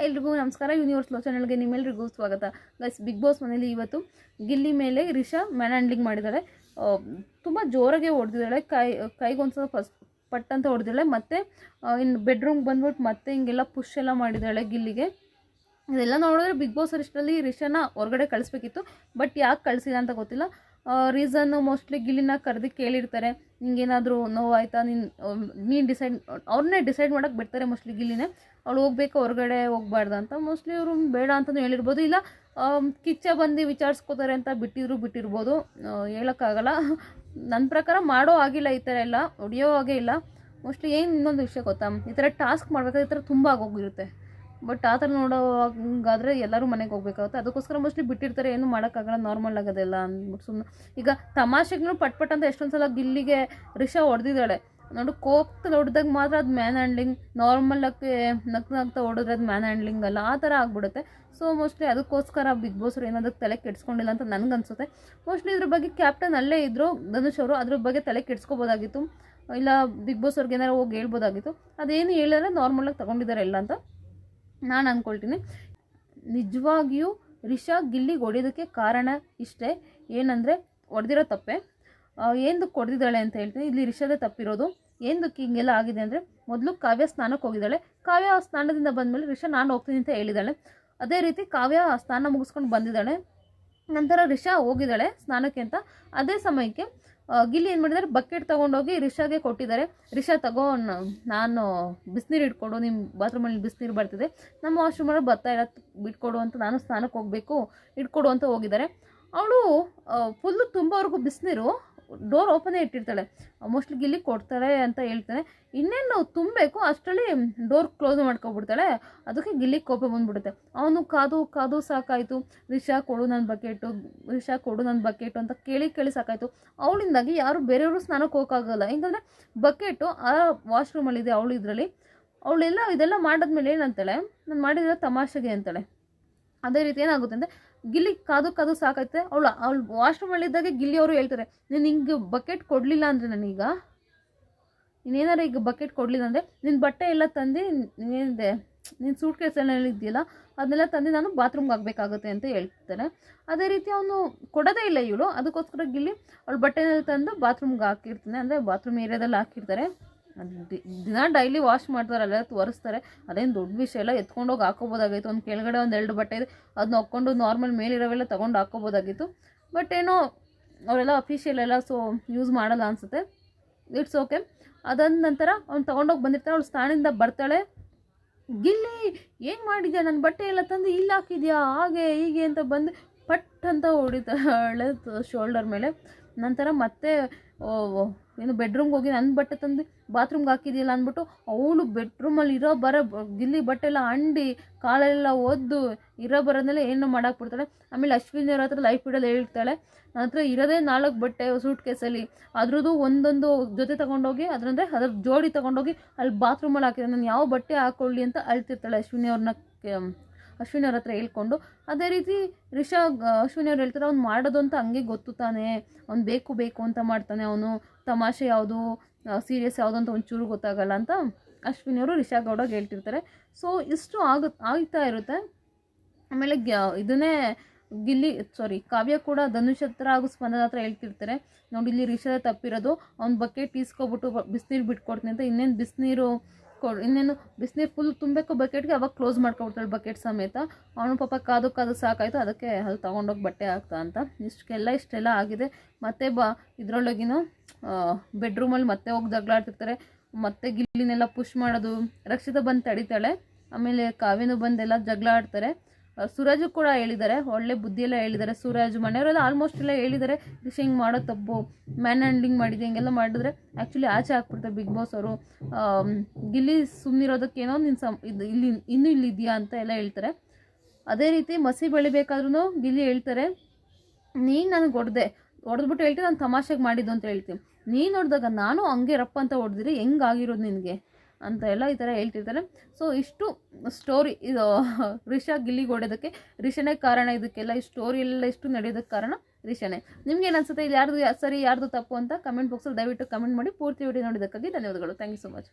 ಎಲ್ರಿಗೂ ನಮಸ್ಕಾರ. Universe low ಚಾನಲ್ಗೆ ನಿಮ್ಮೆಲ್ಲರಿಗೂ ಸ್ವಾಗತ. ಗೈಸ್, ಬಿಗ್ ಬಾಸ್ ಮನೇಲಿ ಇವತ್ತು ಗಿಲ್ಲಿ ಮೇಲೆ ರಿಷಾ ಮ್ಯಾನ್ ಹ್ಯಾಂಡ್ಲಿಂಗ್ ಮಾಡಿದ್ದಾಳೆ. ತುಂಬ ಜೋರಾಗೆ ಹೊಡೆದಿದ್ದಾಳೆ. ಕೈಗೊಂದ್ಸಲ ಫಸ್ಟ್ ಪಟ್ ಅಂತ ಹೊಡೆದಿದ್ದಾಳೆ. ಮತ್ತು ಇನ್ನು ಬೆಡ್ರೂಮ್ಗೆ ಬಂದ್ಬಿಟ್ಟು ಮತ್ತೆ ಹಿಂಗೆಲ್ಲ ಪುಷ್ ಎಲ್ಲ ಮಾಡಿದ್ದಾಳೆ ಗಿಲ್ಲಿಗೆ. ಇದೆಲ್ಲ ನೋಡಿದ್ರೆ ಬಿಗ್ ಬಾಸ್ ಅಷ್ಟರಲ್ಲಿ ರಿಷಾನ ಹೊರಗಡೆ ಕಳಿಸ್ಬೇಕಿತ್ತು. ಬಟ್ ಯಾಕೆ ಕಳಿಸಿಲ್ಲ ಅಂತ ಗೊತ್ತಿಲ್ಲ. ರೀಸನ್ನು ಮೋಸ್ಟ್ಲಿ ಗಿಲ್ಲಿನ ಕರೆದು ಕೇಳಿರ್ತಾರೆ, ನಿಂಗೇನಾದರೂ ನೋವಾಯ್ತಾ, ನೀನು ಅವ್ರನ್ನೇ ಡಿಸೈಡ್ ಮಾಡೋಕ್ಕೆ ಬಿಡ್ತಾರೆ ಮೋಸ್ಟ್ಲಿ ಗಿಲ್ಲಿನೇ. ಅವಳು ಹೋಗ್ಬೇಕು ಹೊರಗಡೆ ಹೋಗ್ಬಾರ್ದು ಅಂತ. ಮೋಸ್ಟ್ಲಿ ಅವರು ಬೇಡ ಅಂತಲೂ ಹೇಳಿರ್ಬೋದು, ಇಲ್ಲ ಕಿಚ್ಚ ಬಂದು ವಿಚಾರಿಸ್ಕೋತಾರೆ ಅಂತ ಬಿಟ್ಟಿರ್ಬೋದು, ಹೇಳೋಕ್ಕಾಗಲ್ಲ. ನನ್ನ ಪ್ರಕಾರ ಮಾಡೋ ಆಗಿಲ್ಲ, ಈ ಥರ ಎಲ್ಲ ಹೊಡಿಯೋ ಹಾಗೆ ಇಲ್ಲ. ಮೋಸ್ಟ್ಲಿ ಏನು ಇನ್ನೊಂದು ವಿಷಯ ಗೊತ್ತಾ, ಈ ಥರ ಟಾಸ್ಕ್ ಮಾಡ್ಬೇಕಾದ್ರೆ ಈ ಥರ ತುಂಬ ಆಗೋಗಿರುತ್ತೆ. ಬಟ್ ಆ ಥರ ನೋಡೋವಾಗಾದರೆ ಎಲ್ಲರೂ ಮನೆಗೆ ಹೋಗ್ಬೇಕಾಗುತ್ತೆ. ಅದಕ್ಕೋಸ್ಕರ ಮೋಸ್ಟ್ಲಿ ಬಿಟ್ಟಿರ್ತಾರೆ, ಏನು ಮಾಡೋಕ್ಕಾಗಲ್ಲ, ನಾರ್ಮಲ್ ಆಗೋದೆಲ್ಲ ಅಂದ್ಬಿಟ್ಟು ಸುಮ್ಮನೆ. ಈಗ ತಮಾಷೆಗೂ ಪಟ್ ಅಂತ ಎಷ್ಟೊಂದು ಸಲ ಗಿಲ್ಲಿಗೆ ರಿಷಾ ಹೊಡೆದಿದ್ದಾಳೆ ನೋಡು. ಕೋಪದಲ್ಲಿ ಹೊಡೆದಾಗ ಮಾತ್ರ ಅದು ಮ್ಯಾನ್ ಹ್ಯಾಂಡ್ಲಿಂಗ್, ನಾರ್ಮಲಾಗಿ ನಗ್ತಾ ಹೊಡೆದ್ರೆ ಅದು ಮ್ಯಾನ್ ಹ್ಯಾಂಡ್ಲಿಂಗ್ ಅಲ್ಲ, ಆ ಥರ ಆಗ್ಬಿಡುತ್ತೆ. ಸೊ ಮೋಸ್ಟ್ಲಿ ಅದಕ್ಕೋಸ್ಕರ ಬಿಗ್ ಬಾಸ್ ಅವ್ರು ಏನಾದರೂ ತಲೆ ಕೆಡಿಸ್ಕೊಂಡಿಲ್ಲ ಅಂತ ನನಗನ್ಸುತ್ತೆ. ಮೋಸ್ಟ್ಲಿ ಇದ್ರ ಬಗ್ಗೆ ಕ್ಯಾಪ್ಟನ್ ಅಲ್ಲೇ ಇದ್ದರು ಧನುಷ್ ಅವರು, ಅದ್ರ ಬಗ್ಗೆ ತಲೆ ಕೆಡಿಸ್ಕೋಬೋದಾಗಿತ್ತು. ಇಲ್ಲ ಬಿಗ್ ಬಾಸ್ ಅವ್ರಿಗೆ ಏನಾರು ಹೋಗಿ ಹೇಳ್ಬೋದಾಗಿತ್ತು. ಅದೇನು ಹೇಳಿದ್ರೆ ನಾರ್ಮಲಾಗಿ ತೊಗೊಂಡಿದ್ದಾರೆ ಎಲ್ಲ ಅಂತ ನಾನು ಅಂದ್ಕೊಳ್ತೀನಿ. ನಿಜವಾಗಿಯೂ ರಿಷಾ ಗಿಲ್ಲಿಗೆ ಹೊಡೆಯೋದಕ್ಕೆ ಕಾರಣ ಇಷ್ಟೇ. ಏನಂದರೆ ಹೊಡೆದಿರೋ ತಪ್ಪೆ. ಏನಕ್ಕೆ ಹೊಡೆದಿದ್ದಾಳೆ ಅಂತ ಹೇಳ್ತೀನಿ. ಇಲ್ಲಿ ರಿಷಾದೇ ತಪ್ಪಿರೋದು. ಏನಕ್ಕೆ ಹಿಂಗೆಲ್ಲ ಆಗಿದೆ ಅಂದರೆ, ಮೊದಲು ಕಾವ್ಯ ಸ್ನಾನಕ್ಕೆ ಹೋಗಿದ್ದಾಳೆ. ಕಾವ್ಯ ಸ್ನಾನದಿಂದ ಬಂದಮೇಲೆ ರಿಷಾ ನಾನು ಹೋಗ್ತೀನಿ ಅಂತ ಹೇಳಿದ್ದಾಳೆ. ಅದೇ ರೀತಿ ಕಾವ್ಯ ಸ್ನಾನ ಮುಗಿಸ್ಕೊಂಡು ಬಂದಿದ್ದಾಳೆ. ನಂತರ ರಿಷಾ ಹೋಗಿದ್ದಾಳೆ ಸ್ನಾನಕ್ಕೆ ಅಂತ. ಅದೇ ಸಮಯಕ್ಕೆ ಗಿಲ್ಲಿ ಏನು ಮಾಡಿದ್ದಾರೆ, ಬಕೆಟ್ ತೊಗೊಂಡೋಗಿ ರಿಷಾಗೆ ಕೊಟ್ಟಿದ್ದಾರೆ. ರಿಷಾ ತಗೋ, ನಾನು ಬಿಸಿನೀರು ಇಟ್ಕೊಡು, ನಿಮ್ಮ ಬಾತ್ರೂಮಲ್ಲಿ ಬಿಸಿನೀರು ಬರ್ತಿದೆ, ನಮ್ಮ ವಾಶ್ರೂಮಲ್ಲಿ ಬರ್ತಾ ಇಲ್ಲ, ಬಿಟ್ಕೊಡು ಅಂತ, ನಾನು ಸ್ನಾನಕ್ಕೆ ಹೋಗಬೇಕು, ಇಟ್ಕೊಡು ಅಂತ ಹೋಗಿದ್ದಾರೆ. ಅವಳು ಫುಲ್ಲು ತುಂಬವರೆಗೂ ಬಿಸಿನೀರು ಡೋರ್ ಓಪನೇ ಇಟ್ಟಿರ್ತಾಳೆ. ಮೋಸ್ಟ್ಲಿ ಗಿಲ್ಲಿ ಕೊಡ್ತಾರೆ ಅಂತ ಹೇಳ್ತಾನೆ. ಇನ್ನೇನು ನಾವು ತುಂಬಬೇಕು ಅಷ್ಟರಲ್ಲಿ ಡೋರ್ ಕ್ಲೋಸ್ ಮಾಡ್ಕೊಬಿಡ್ತಾಳೆ. ಅದಕ್ಕೆ ಗಿಲ್ಲಿಗೆ ಕೋಪ ಬಂದ್ಬಿಡುತ್ತೆ. ಅವನು ಕಾದು ಸಾಕಾಯಿತು. ರಿಷಾ ಕೊಡು ನನ್ನ ಬಕೆಟು, ರಿಷಾ ಕೊಡು ನನ್ನ ಬಕೆಟು ಅಂತ ಕೇಳಿ ಸಾಕಾಯಿತು. ಅವಳಿಂದಾಗಿ ಯಾರು ಬೇರೆಯವರು ಸ್ನಾನಕ್ಕೆ ಹೋಗೋಕ್ಕಾಗಲ್ಲ. ಹೆಂಗಂದರೆ ಬಕೆಟು ಆ ವಾಶ್ರೂಮಲ್ಲಿದೆ ಅವಳು ಇದರಲ್ಲಿ. ಅವಳೆಲ್ಲ ಇದೆಲ್ಲ ಮಾಡಿದ್ಮೇಲೆ ಏನಂತಾಳೆ, ನಾನು ಮಾಡಿದ್ರೆ ತಮಾಷೆಗೆ ಅಂತಾಳೆ. ಅದೇ ರೀತಿ ಏನಾಗುತ್ತೆ ಅಂದರೆ, ಗಿಲ್ಲಿ ಕಾದು ಸಾಕೈತೆ. ಅವಳು ವಾಶ್ರೂಮಲ್ಲಿದ್ದಾಗೆ ಗಿಲ್ಲಿ ಅವರು ಹೇಳ್ತಾರೆ, ನೀನು ಹಿಂಗೆ ಬಕೆಟ್ ಕೊಡಲಿಲ್ಲ ಅಂದರೆ, ನೀನೇನಾರು ಈಗ ಬಕೆಟ್ ಕೊಡಲಿಲ್ಲ ಅಂದರೆ ನಿನ್ನ ಬಟ್ಟೆ ಎಲ್ಲ ತಂದು ಏನಿದೆ ನಿನ್ನ ಸೂಟ್ ಕೇಸಲ್ಲಿ ಇದೆಯಲ್ಲ ಅದನ್ನೆಲ್ಲ ತಂದು ನಾನು ಬಾತ್ರೂಮ್ಗೆ ಆಗಬೇಕಾಗುತ್ತೆ ಅಂತ ಹೇಳ್ತಾರೆ. ಅದೇ ರೀತಿ ಅವನು ಕೊಡೋದೇ ಇಲ್ಲ ಇವಳು. ಅದಕ್ಕೋಸ್ಕರ ಗಿಲ್ಲಿ ಅವಳು ಬಟ್ಟೆನೆಲ್ಲ ತಂದು ಬಾತ್ರೂಮ್ಗೆ ಹಾಕಿರ್ತಾನೆ. ಅಂದರೆ ಬಾತ್ರೂಮ್ ಏರಿಯಾದಲ್ಲಿ ಹಾಕಿರ್ತಾರೆ. ದಿನ ಡೈಲಿ ವಾಶ್ ಮಾಡ್ತಾರಲ್ಲ, ಒರೆಸ್ತಾರೆ. ಅದೇನು ದೊಡ್ಡ ವಿಷಯ ಎಲ್ಲ, ಎತ್ಕೊಂಡೋಗಿ ಹಾಕೋಬೋದಾಗಿತ್ತು. ಒಂದು ಕೆಳಗಡೆ 1-2 ಬಟ್ಟೆ ಇದೆ, ಅದನ್ನ ಹಾಕ್ಕೊಂಡು ನಾರ್ಮಲ್ ಮೇಲಿರೋವೆಲ್ಲ ತೊಗೊಂಡು ಹಾಕೋಬೋದಾಗಿತ್ತು. ಬಟ್ ಏನೋ ಅವರೆಲ್ಲ ಅಫಿಷಿಯಲ್ ಎಲ್ಲ, ಸೊ ಯೂಸ್ ಮಾಡಲ್ಲ ಅನಿಸುತ್ತೆ. It's okay. ಅದಾದ ನಂತರ ಅವ್ನು ತೊಗೊಂಡೋಗಿ ಬಂದಿರ್ತಾನೆ. ಅವಳು ಸ್ನಾನದಿಂದ ಬರ್ತಾಳೆ. ಗಿಲ್ಲಿ ಏನು ಮಾಡಿದ್ಯಾ, ನನ್ನ ಬಟ್ಟೆ ಎಲ್ಲ ತಂದು ಇಲ್ಲಿ ಹಾಕಿದ್ಯಾ, ಹಾಗೆ ಹೀಗೆ ಅಂತ ಬಂದು ಪಟ್ ಅಂತ ಹೊಡಿತಾಳೆ ಶೋಲ್ಡರ್ ಮೇಲೆ. ನಂತರ ಮತ್ತೆ ಏನು ಬೆಡ್ರೂಮ್ಗೆ ಹೋಗಿ ನನ್ನ ಬಟ್ಟೆ ತಂದು ಬಾತ್ರೂಮ್ಗೆ ಹಾಕಿದೆಯಲ್ಲ ಅಂದ್ಬಿಟ್ಟು ಅವಳು ಬೆಡ್ರೂಮಲ್ಲಿ ಗಿಲ್ಲಿ ಬಟ್ಟೆ ಎಲ್ಲ ಅಂಡಿ ಕಾಲೆಲ್ಲ ಒದ್ದು ಬರೋದನ್ನೆಲ್ಲ ಏನು ಮಾಡಾಕ್ಬಿಡ್ತಾಳೆ. ಆಮೇಲೆ ಅಶ್ವಿನಿ ಅವ್ರ ಹತ್ರ ಲೈಫ್ ಬಿಡೋದು ಹೇಳ್ತಾಳೆ, ನನ್ನ ಹತ್ರ ಇರೋದೇ 4 ಬಟ್ಟೆ ಸೂಟ್ ಕೇಸಲ್ಲಿ, ಅದ್ರದ್ದು ಒಂದೊಂದು ಜೊತೆ ತೊಗೊಂಡೋಗಿ ಅದ್ರ ಜೋಡಿ ತೊಗೊಂಡೋಗಿ ಅಲ್ಲಿ ಬಾತ್ರೂಮಲ್ಲಿ ಹಾಕಿದೆ, ನಾನು ಯಾವ ಬಟ್ಟೆ ಹಾಕ್ಕೊಳ್ಳಿ ಅಂತ ಅಳ್ತಿರ್ತಾಳೆ ಅಶ್ವಿನಿ ಅವ್ರ ಹತ್ರ ಹೇಳ್ಕೊಂಡು. ಅದೇ ರೀತಿ ರಿಷಾ ಅಶ್ವಿನಿ ಅವ್ರು ಹೇಳ್ತಾರೆ, ಅವ್ನು ಮಾಡೋದು ಅಂತ ಹಂಗೆ ಗೊತ್ತು ತಾನೆ, ಅವ್ನು ಬೇಕು ಅಂತ ಮಾಡ್ತಾನೆ, ಅವನು ತಮಾಷೆ ಯಾವುದು ಸೀರಿಯಸ್ ಯಾವುದು ಅಂತ ಒಂಚೂರು ಗೊತ್ತಾಗಲ್ಲ ಅಂತ ಅಶ್ವಿನಿ ಅವರು ರಿಷಾ ಗೌಡಗೆ ಹೇಳ್ತಿರ್ತಾರೆ. ಸೊ ಇಷ್ಟು ಆಗ್ತಾ ಇರುತ್ತೆ. ಆಮೇಲೆ ಇದನ್ನೇ ಕಾವ್ಯ ಕೂಡ ಧನುಷ್ ಹತ್ರ ಹಾಗೂ ಸ್ಪಂದನ ಹತ್ರ ಹೇಳ್ತಿರ್ತಾರೆ, ನೋಡಿ ಇಲ್ಲಿ ರಿಷಾ ತಪ್ಪಿರೋದು, ಅವ್ನು ಬಕೆಟ್ ಈಸ್ಕೊಬಿಟ್ಟು ಬಿಸಿನೀರು ಬಿಟ್ಕೊಡ್ತೀನಿ ಅಂತ. ಇನ್ನೇನು ಬಿಸಿನೀರು ಫುಲ್ ತುಂಬಬೇಕು ಬಕೆಟ್ಗೆ, ಅವಾಗ ಕ್ಲೋಸ್ ಮಾಡ್ಕೊಬಿಡ್ತಾಳೆ ಬಕೆಟ್ ಸಮೇತ. ಅವನು ಪಾಪ ಕಾದು ಸಾಕಾಯಿತು. ಅದಕ್ಕೆ ಅಲ್ಲಿ ತೊಗೊಂಡೋಗಿ ಬಟ್ಟೆ ಹಾಕ್ತಾ ಅಂತ ಇಷ್ಟೆಲ್ಲ ಆಗಿದೆ. ಮತ್ತೆ ಇದರೊಳಗಿನೂ ಬೆಡ್ರೂಮಲ್ಲಿ ಮತ್ತೆ ಹೋಗಿ ಜಗಳಾಡ್ತಿರ್ತಾರೆ. ಮತ್ತೆ ಗಿಲ್ಲಿನೆಲ್ಲ ಪುಷ್ ಮಾಡೋದು, ರಕ್ಷಿತಾ ಬಂದು ತಡಿತಾಳೆ. ಆಮೇಲೆ ಕಾವ್ಯನೂ ಬಂದೆಲ್ಲ ಜಗಳ ಆಡ್ತಾರೆ. ಸೂರಜು ಕೂಡ ಹೇಳಿದ್ದಾರೆ, ಒಳ್ಳೆ ಬುದ್ಧಿಯೆಲ್ಲ ಹೇಳಿದ್ದಾರೆ. ಸೂರಜ್ ಮನೆಯವರೆಲ್ಲ ಆಲ್ಮೋಸ್ಟ್ ಎಲ್ಲ ಹೇಳಿದ್ದಾರೆ, ರಿಷಾ ಹಿಂಗೆ ಮಾಡೋ ತಪ್ಪು, ಮ್ಯಾನ್ ಹ್ಯಾಂಡ್ಲಿಂಗ್ ಮಾಡಿದೆ, ಹಿಂಗೆಲ್ಲ ಮಾಡಿದ್ರೆ ಆ್ಯಕ್ಚುಲಿ ಆಚೆ ಹಾಕ್ಬಿಡ್ತಾರೆ ಬಿಗ್ ಬಾಸ್ ಅವರು. ಗಿಲ್ಲಿ ಸುಮ್ಮನಿರೋದಕ್ಕೇನೋ ನೀನು ಇನ್ನೂ ಇಲ್ಲಿದೆಯಾ ಅಂತ ಎಲ್ಲ ಹೇಳ್ತಾರೆ. ಅದೇ ರೀತಿ ಮಸಿ ಬೆಳಿಬೇಕಾದ್ರೂ ಗಿಲ್ಲಿ ಹೇಳ್ತಾರೆ, ನೀನು ನನಗೆ ಹೊಡೆದ್ಬಿಟ್ಟು ಹೇಳ್ತೀನಿ, ನಾನು ತಮಾಷೆಗೆ ಮಾಡಿದ್ದು ಅಂತ ಹೇಳ್ತೀನಿ, ನೀನು ಹೊಡೆದಾಗ ನಾನು ಹಂಗೆ ರಪ್ಪ ಅಂತ ಹೊಡೆದಿರಿ, ಹೆಂಗಾಗಿರೋದು ನಿನಗೆ ಅಂತ ಎಲ್ಲ ಈ ಥರ ಹೇಳ್ತಿರ್ತಾರೆ. ಸೊ ಇಷ್ಟು ಸ್ಟೋರಿ, ಇದು ರಿಷಾ ಗಿಲ್ಲಿಗೆ ಹೊಡೆಯೋದಕ್ಕೆ ರಿಷಾನೇ ಕಾರಣ. ಇದಕ್ಕೆಲ್ಲ ಈ ಸ್ಟೋರಿ ಎಲ್ಲ ಇಷ್ಟು ನಡೆಯೋದಕ್ಕೆ ಕಾರಣ ರಿಷಾನೇ. ನಿಮ್ಗೇನು ಅನ್ಸುತ್ತೆ, ಇಲ್ಲಿ ಯಾರ್ದು ಸರಿ ಯಾರ್ದು ತಪ್ಪು ಅಂತ ಕಮೆಂಟ್ ಬಾಕ್ಸಲ್ಲಿ ದಯವಿಟ್ಟು ಕಮೆಂಟ್ ಮಾಡಿ. ಪೂರ್ತಿ ವಿಡಿಯೋ ನೋಡೋದಕ್ಕಾಗಿ ಧನ್ಯವಾದಗಳು. Thank you so much.